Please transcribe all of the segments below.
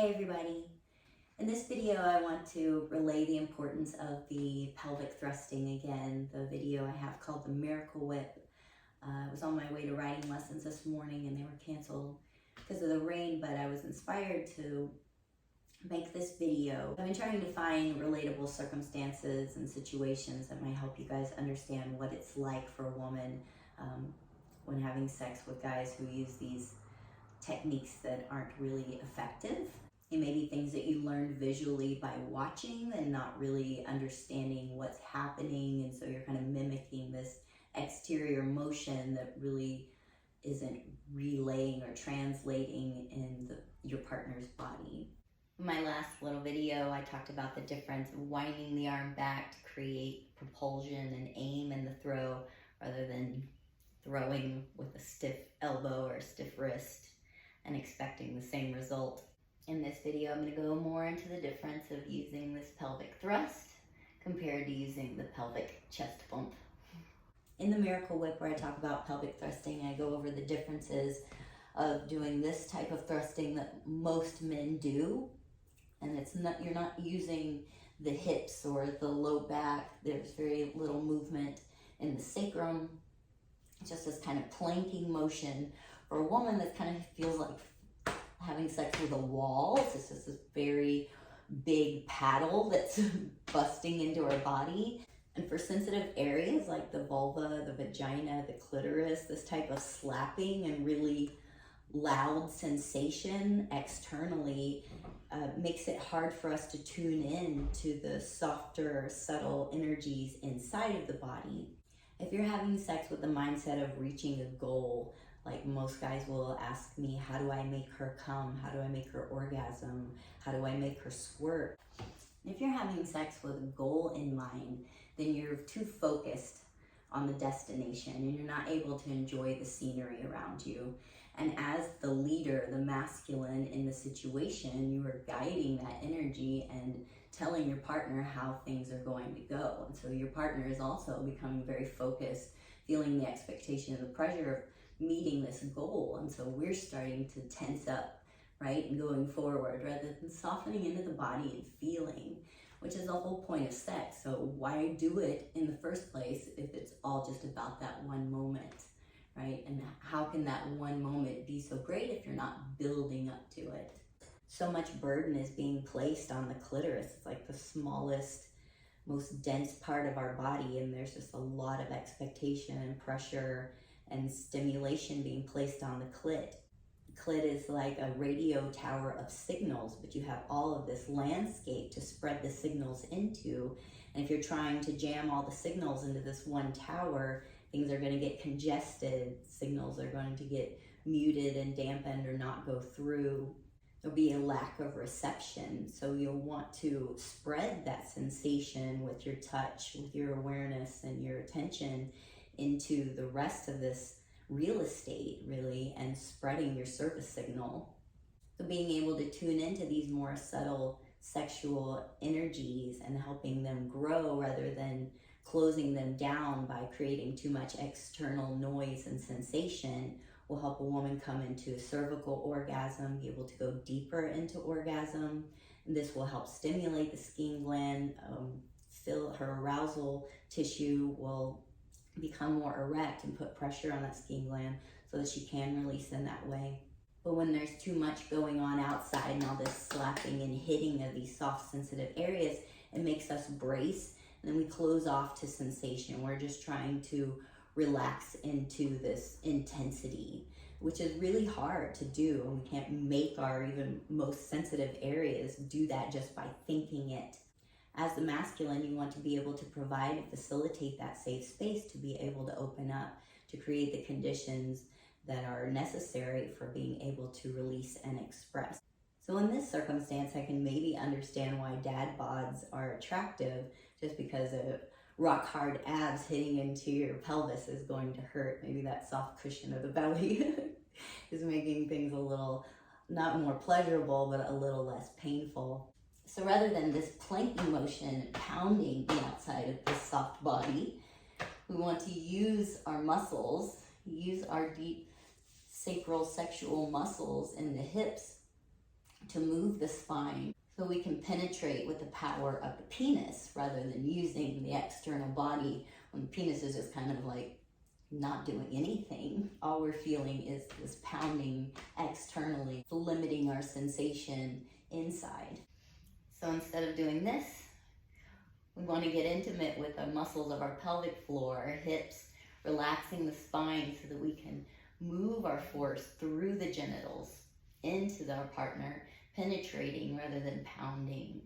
Hey everybody! In this video I want to relay the importance of the pelvic thrusting again, the video I have called the Miracle Whip. I was on my way to riding lessons this morning and they were canceled because of the rain, but I was inspired to make this video. I've been trying to find relatable circumstances and situations that might help you guys understand what it's like for a woman when having sex with guys who use these techniques that aren't really effective. It may be things that you learned visually by watching and not really understanding what's happening, and so you're kind of mimicking this exterior motion that really isn't relaying or translating in your partner's body. In my last little video, I talked about the difference of winding the arm back to create propulsion and aim in the throw rather than throwing with a stiff elbow or a stiff wrist and expecting the same result. In this video, I'm going to go more into the difference of using this pelvic thrust compared to using the pelvic chest bump. In the Miracle Whip, where I talk about pelvic thrusting, I go over the differences of doing this type of thrusting that most men do. And you're not using the hips or the low back. There's very little movement in the sacrum. It's just this kind of planking motion for a woman that kind of feels like having sex with a wall. It's just this very big paddle that's busting into her body. And for sensitive areas like the vulva, the vagina, the clitoris, this type of slapping and really loud sensation externally makes it hard for us to tune in to the softer, subtle energies inside of the body. If you're having sex with the mindset of reaching a goal, like most guys will ask me, how do I make her come? How do I make her orgasm? How do I make her squirt? If you're having sex with a goal in mind, then you're too focused on the destination and you're not able to enjoy the scenery around you. And as the leader, the masculine in the situation, you are guiding that energy and telling your partner how things are going to go. And so your partner is also becoming very focused, feeling the expectation and the pressure of meeting this goal. And so we're starting to tense up, right, and going forward rather than softening into the body and feeling, which is the whole point of sex. So why do it in the first place if it's all just about that one moment, right? And how can that one moment be so great if you're not building up to it? So much burden is being placed on the clitoris. It's like the smallest, most dense part of our body, and there's just a lot of expectation and pressure and stimulation being placed on the clit. The clit is like a radio tower of signals, but you have all of this landscape to spread the signals into. And if you're trying to jam all the signals into this one tower, things are going to get congested, signals are going to get muted and dampened or not go through. There'll be a lack of reception. So you'll want to spread that sensation with your touch, with your awareness and your attention into the rest of this real estate, really, and spreading your surface signal. So being able to tune into these more subtle sexual energies and helping them grow rather than closing them down by creating too much external noise and sensation will help a woman come into a cervical orgasm, be able to go deeper into orgasm. And this will help stimulate the skin gland, fill her arousal tissue will become more erect and put pressure on that skin gland so that she can release in that way. But when there's too much going on outside and all this slapping and hitting of these soft, sensitive areas, it makes us brace, and then we close off to sensation. We're just trying to relax into this intensity, which is really hard to do, and we can't make our even most sensitive areas do that just by thinking it. As the masculine, you want to be able to provide and facilitate that safe space to be able to open up, to create the conditions that are necessary for being able to release and express. So in this circumstance, I can maybe understand why dad bods are attractive, just because a rock hard abs hitting into your pelvis is going to hurt. Maybe that soft cushion of the belly is making things a little, not more pleasurable, but a little less painful. So rather than this planking motion pounding the outside of this soft body, we want to use our muscles, use our deep sacral sexual muscles in the hips to move the spine so we can penetrate with the power of the penis rather than using the external body when the penis is just kind of like not doing anything. All we're feeling is this pounding externally, limiting our sensation inside. So instead of doing this, we want to get intimate with the muscles of our pelvic floor, our hips, relaxing the spine so that we can move our force through the genitals into our partner, penetrating rather than pounding.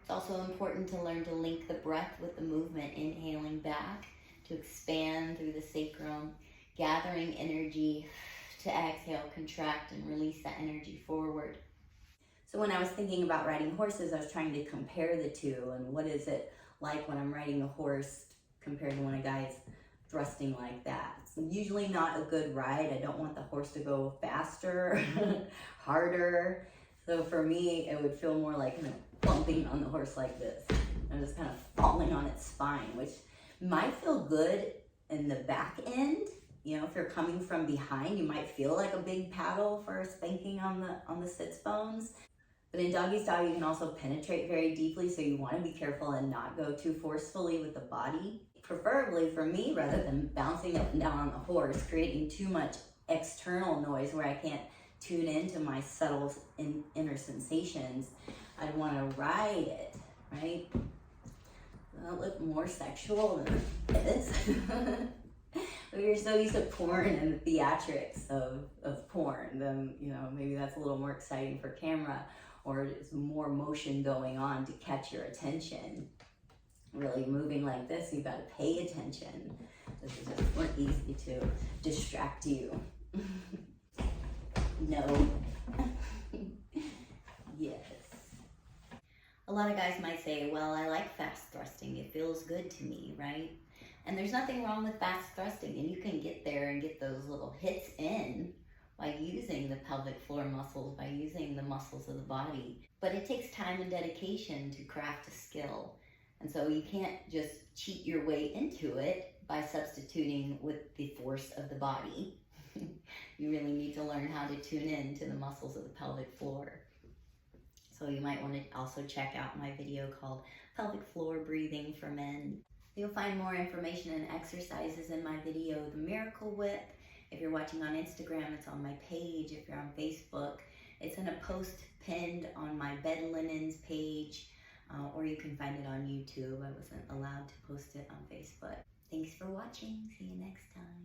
It's also important to learn to link the breath with the movement, inhaling back to expand through the sacrum, gathering energy to exhale, contract, and release that energy forward. So when I was thinking about riding horses, I was trying to compare the two, and what is it like when I'm riding a horse compared to when a guy's thrusting like that. It's usually not a good ride. I don't want the horse to go faster, harder. So for me, it would feel more like bumping on the horse like this. I'm just kind of falling on its spine, which might feel good in the back end. You know, if you're coming from behind, you might feel like a big paddle for spanking on the sits bones. But in doggy style, you can also penetrate very deeply, so you want to be careful and not go too forcefully with the body. Preferably for me, rather than bouncing up and down on the horse, creating too much external noise where I can't tune into my subtle inner sensations, I'd want to ride it, right? That'll look more sexual than this. We're so used to porn and the theatrics of porn, then, you know, maybe that's a little more exciting for camera, or there's more motion going on to catch your attention. Really moving like this, you've got to pay attention. This is just more easy to distract you. No. Yes. A lot of guys might say, well, I like fast thrusting. It feels good to me, right? And there's nothing wrong with fast thrusting, and you can get there and get those little hits in by using the pelvic floor muscles, by using the muscles of the body. But it takes time and dedication to craft a skill. And so you can't just cheat your way into it by substituting with the force of the body. You really need to learn how to tune in to the muscles of the pelvic floor. So you might want to also check out my video called Pelvic Floor Breathing for Men. You'll find more information and exercises in my video, The Miracle Whip. If you're watching on Instagram, it's on my page. If you're on Facebook, it's in a post pinned on my bed linens page, or you can find it on YouTube. I wasn't allowed to post it on Facebook. Thanks for watching. See you next time.